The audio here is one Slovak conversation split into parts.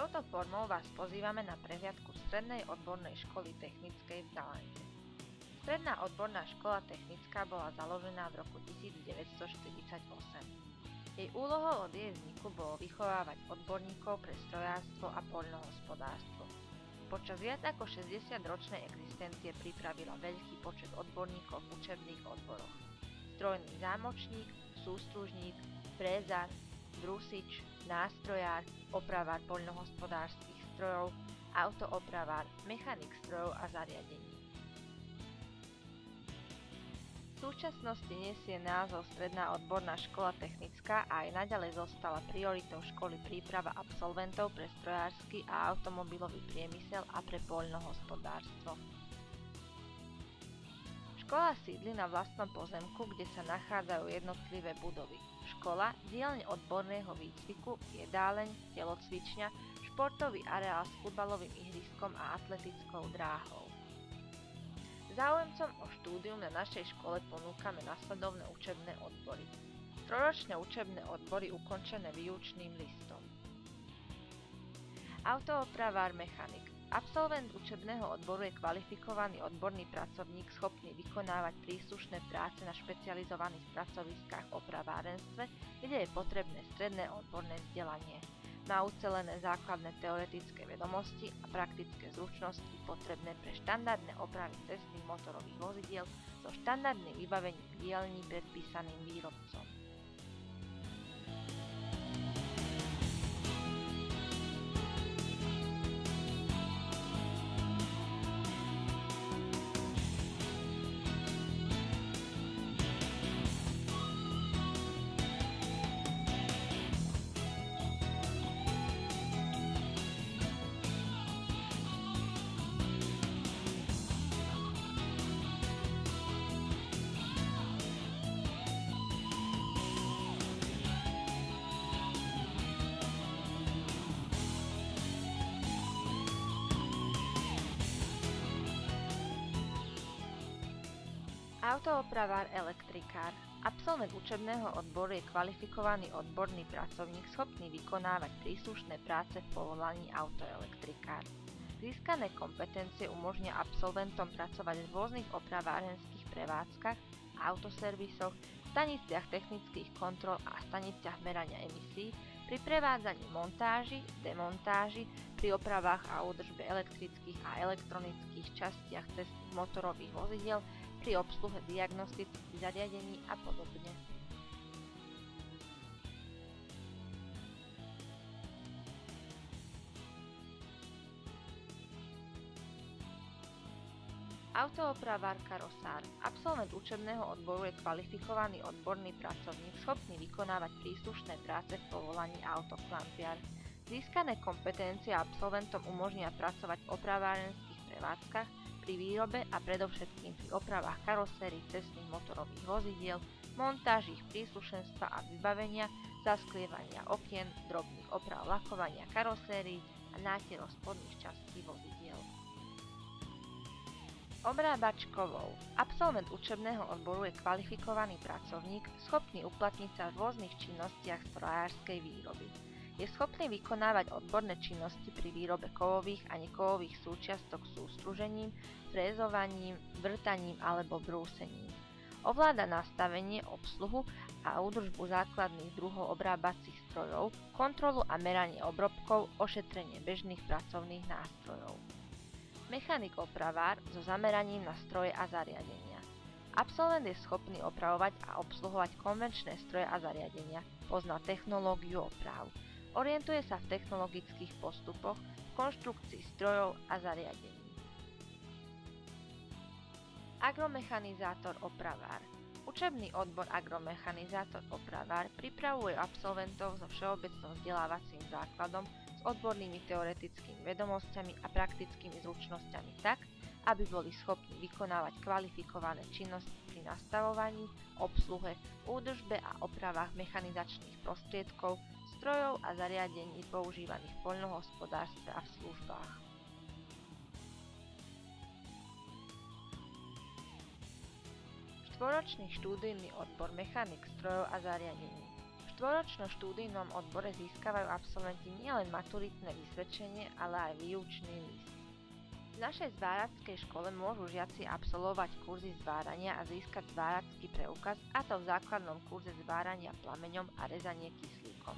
Touto formou vás pozývame na prehliadku Strednej odbornej školy technickej v Galante. Stredná odborná škola technická bola založená v roku 1948. Jej úlohou od jej vzniku bolo vychovávať odborníkov pre strojárstvo a poľnohospodárstvo. Počas viac ako 60-ročnej existencie pripravila veľký počet odborníkov v učebných odboroch. Strojný zámočník, sústružník, frézar, brúsič, nástrojár, opravár poľnohospodárskych strojov, autoopravár, mechanik strojov a zariadení. V súčasnosti nesie názov Stredná odborná škola technická a aj naďalej zostala prioritou školy príprava absolventov pre strojársky a automobilový priemysel a pre poľnohospodárstvo. Škola sídli na vlastnom pozemku, kde sa nachádzajú jednotlivé budovy. Škola, dielne odborného výcviku, jedáleň, telocvičňa, športový areál s futbalovým ihriskom a atletickou dráhou. Záujemcom o štúdium na našej škole ponúkame nasledovné učebné odbory. Trojročné učebné odbory ukončené výučným listom. Autoopravár mechanik. Absolvent učebného odboru je kvalifikovaný odborný pracovník schopný vykonávať príslušné práce na špecializovaných pracoviskách v opravárenstve, kde je potrebné stredné odborné vzdelanie. Má ucelené základné teoretické vedomosti a praktické zručnosti potrebné pre štandardné opravy cestných motorových vozidiel so štandardným vybavením dielní predpísaným výrobcom. Autoopravár elektrikár. Absolvent učebného odboru je kvalifikovaný odborný pracovník schopný vykonávať príslušné práce v povolaní autoelektrikár. Získané kompetencie umožnia absolventom pracovať v rôznych opravárenských prevádzkach, autoservisoch, staniciach technických kontrol a staniciach merania emisí, pri prevádzaní montáži, demontáži, pri opravách a údržbe elektrických a elektronických častiach cestných motorových vozidiel, pri obsluhe diagnostických zariadení a podobne. Autoopravár karosár. Absolvent učebného odboru je kvalifikovaný odborný pracovník schopný vykonávať príslušné práce v povolaní autoklampiar. Získané kompetencie absolventom umožnia pracovať v opravárenských prevádzkach, pri výrobe a predovšetkým pri opravách karosérií cestných motorových vozidiel, montáži ich príslušenstva a vybavenia, zasklievania okien, drobných oprav lakovania karosérií a nátierov spodných častí vozidiel. Obrábač kovov. Absolvent učebného odboru je kvalifikovaný pracovník, schopný uplatniť sa v rôznych činnostiach strojárskej výroby. Je schopný vykonávať odborné činnosti pri výrobe kovových a nekovových súčiastok sústružením, frézovaním, vrtaním alebo brúsením. Ovláda nastavenie, obsluhu a údržbu základných druhov obrábacích strojov, kontrolu a meranie obrobkov, ošetrenie bežných pracovných nástrojov. Mechanik opravár so zameraním na stroje a zariadenia. Absolvent je schopný opravovať a obsluhovať konvenčné stroje a zariadenia, pozná technológiu oprav. Orientuje sa v technologických postupoch, v konštrukcii strojov a zariadení. Agromechanizátor opravár. Učebný odbor agromechanizátor opravár pripravuje absolventov so všeobecným vzdelávacím základom s odbornými teoretickými vedomosťami a praktickými zručnosťami tak, aby boli schopní vykonávať kvalifikované činnosti pri nastavovaní, obsluhe, údržbe a opravách mechanizačných prostriedkov, strojov a zariadení používaných v poľnohospodárstve a v službách. Štvoročný štúdijný odbor mechanik strojov a zariadení. V dvoročnom štúdijnom odbore získavajú absolventi nielen maturitné vysvedčenie, ale aj výučný list. V našej zvárackej škole môžu žiaci absolvovať kurzy zvárania a získať zváracký preukaz, a to v základnom kurze zvárania plameňom a rezanie kyslíkom,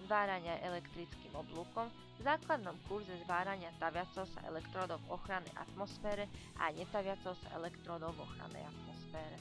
zvárania elektrickým oblúkom, v základnom kurze zvárania taviacou sa elektródov v ochrannej atmosfére a netaviacou sa elektródov v ochrannej atmosfére.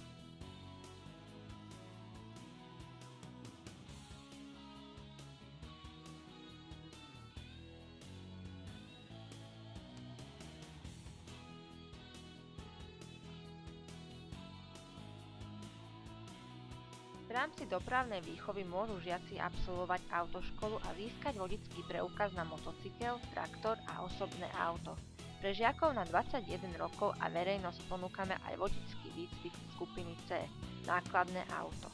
V rámci dopravnej výchovy môžu žiaci absolvovať autoškolu a získať vodický preukaz na motocykel, traktor a osobné auto. Pre žiakov na 21 rokov a verejnosť ponúkame aj vodický výcvik skupiny C, nákladné auto.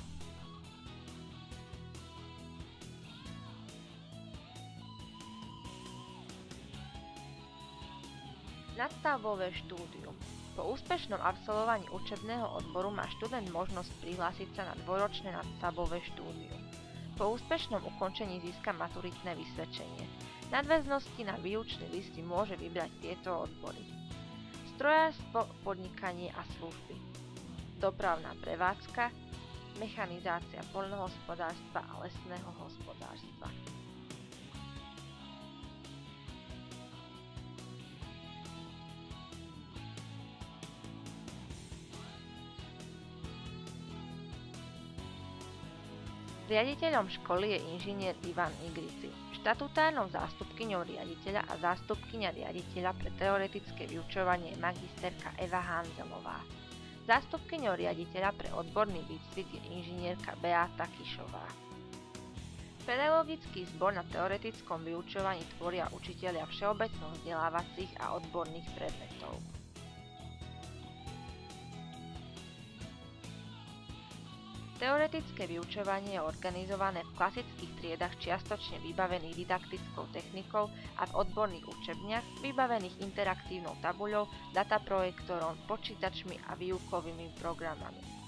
Nadstavbové štúdium. Po úspešnom absolvovaní učebného odboru má študent možnosť prihlásiť sa na dvojročné nadstavbové štúdium. Po úspešnom ukončení získa maturitné vysvedčenie. V nadväznosti na výučný list si môže vybrať tieto odbory: strojárstvo, podnikanie a služby, dopravná prevádzka, mechanizácia poľnohospodárstva a lesného hospodárstva. Riaditeľom školy je inžinier Ivan Igrici, štatutárnou zástupkyňou riaditeľa a zástupkyňa riaditeľa pre teoretické vyučovanie je magisterka Eva Hanzelová. Zástupkyňou riaditeľa pre odborný výcvik je inžinierka Beáta Kišová. Pedagogický zbor na teoretickom vyučovaní tvoria učitelia všeobecno vzdelávacích a odborných predmetov. Teoretické vyučovanie je organizované v klasických triedach čiastočne vybavených didaktickou technikou a v odborných učebniach vybavených interaktívnou tabuľou, dataprojektorom, počítačmi a výukovými programami.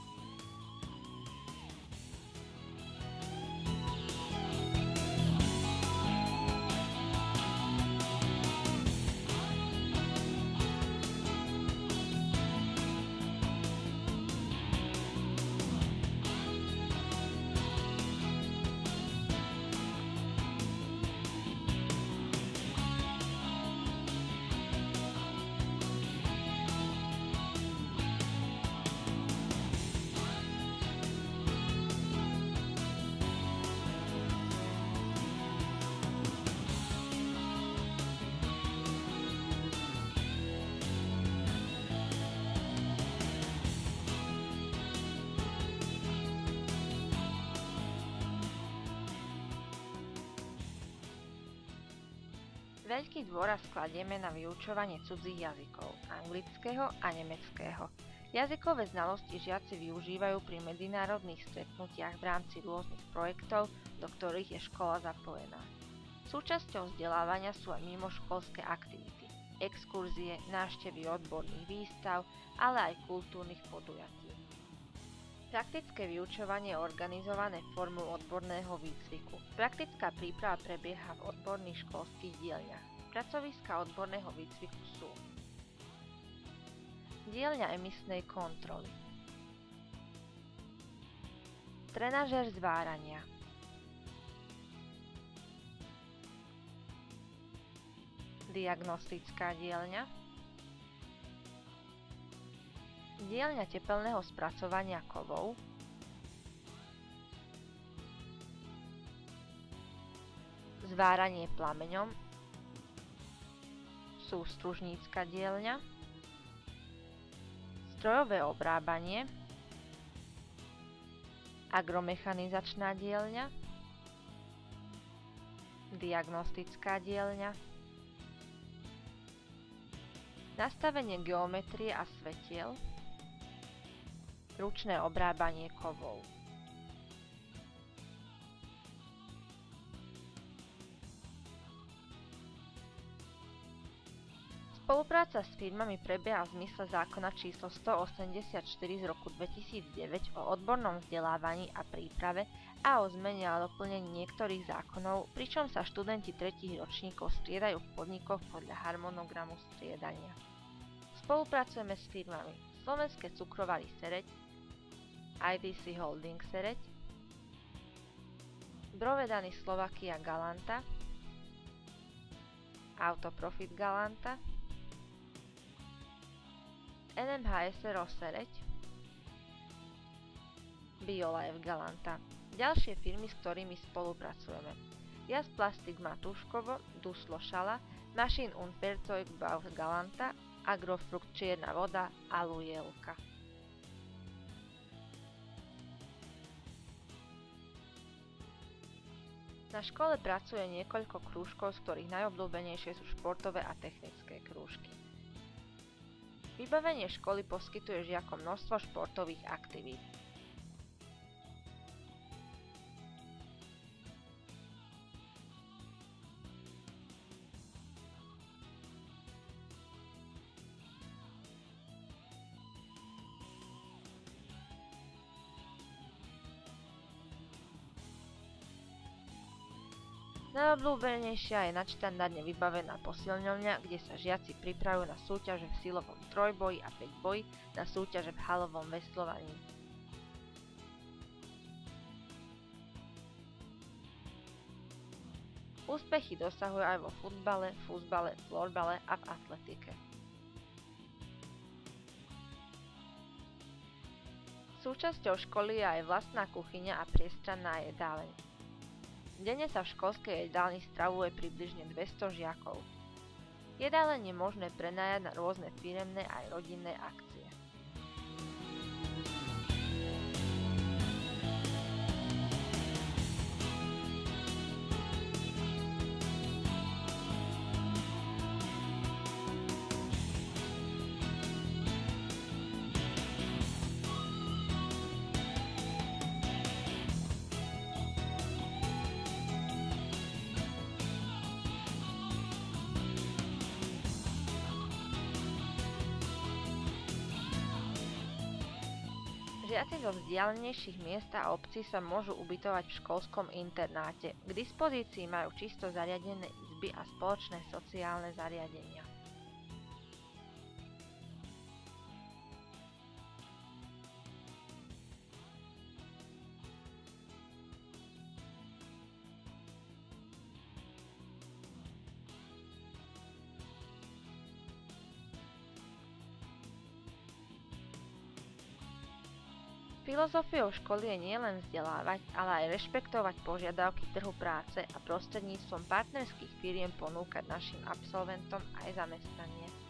Veľký dôraz kladieme na vyučovanie cudzích jazykov, anglického a nemeckého. Jazykové znalosti žiaci využívajú pri medzinárodných stretnutiach v rámci rôznych projektov, do ktorých je škola zapojená. Súčasťou vzdelávania sú aj mimoškolské aktivity, exkurzie, návštevy odborných výstav, ale aj kultúrnych podujatí. Praktické vyučovanie je organizované formou odborného výcviku. Praktická príprava prebieha v odborných školských dielňach. Pracoviská odborného výcviku sú: dielňa emisnej kontroly, trenažér zvárania, diagnostická dielňa, dielňa tepelného spracovania kovov, zváranie plameňom, sústružnícka dielňa, strojové obrábanie, agromechanizačná dielňa, diagnostická dielňa, nastavenie geometrie a svetiel, ručné obrábanie kovov. Spolupráca s firmami prebieha v zmysle zákona číslo 184 z roku 2009 o odbornom vzdelávaní a príprave a o zmene a doplnení niektorých zákonov, pričom sa študenti tretích ročníkov striedajú v podnikoch podľa harmonogramu striedania. Spolupracujeme s firmami Slovenské cukrovary Sereď, IDC Holding Sereď, Brovedany Slovakia Galanta, Autoprofit Galanta, NMH SRO Sereď, Biolife Galanta. Ďalšie firmy, s ktorými spolupracujeme: Jas Plastik Matúškovo, Duslo Šala, Maschinen und Werkzeugbau Galanta, Agrofrukt Čierna voda a Lujelka. Na škole pracuje niekoľko krúžkov, z ktorých najobľúbenejšie sú športové a technické krúžky. Vybavenie školy poskytuje žiakom množstvo športových aktivít. Najobľúbenejšia je nadštandardne vybavená posilňovňa, kde sa žiaci pripravujú na súťaže v silovom trojboji a päťboji, na súťaže v halovom veslovaní. Úspechy dosahujú aj vo futbale, fuzbale, florbale a v atletike. Súčasťou školy je aj vlastná kuchyňa a priestranná jedáleň. Denne sa v školskej jedálni stravuje približne 200 žiakov. Jedáleň je možné prenajať na rôzne firemné aj rodinné akcie. Žiaci zo vzdialenejších miest a obcí sa môžu ubytovať v školskom internáte. K dispozícii majú čisto zariadené izby a spoločné sociálne zariadenia. Filozofiou školy je nielen vzdelávať, ale aj rešpektovať požiadavky trhu práce a prostredníctvom partnerských firiem ponúkať našim absolventom aj zamestnanie.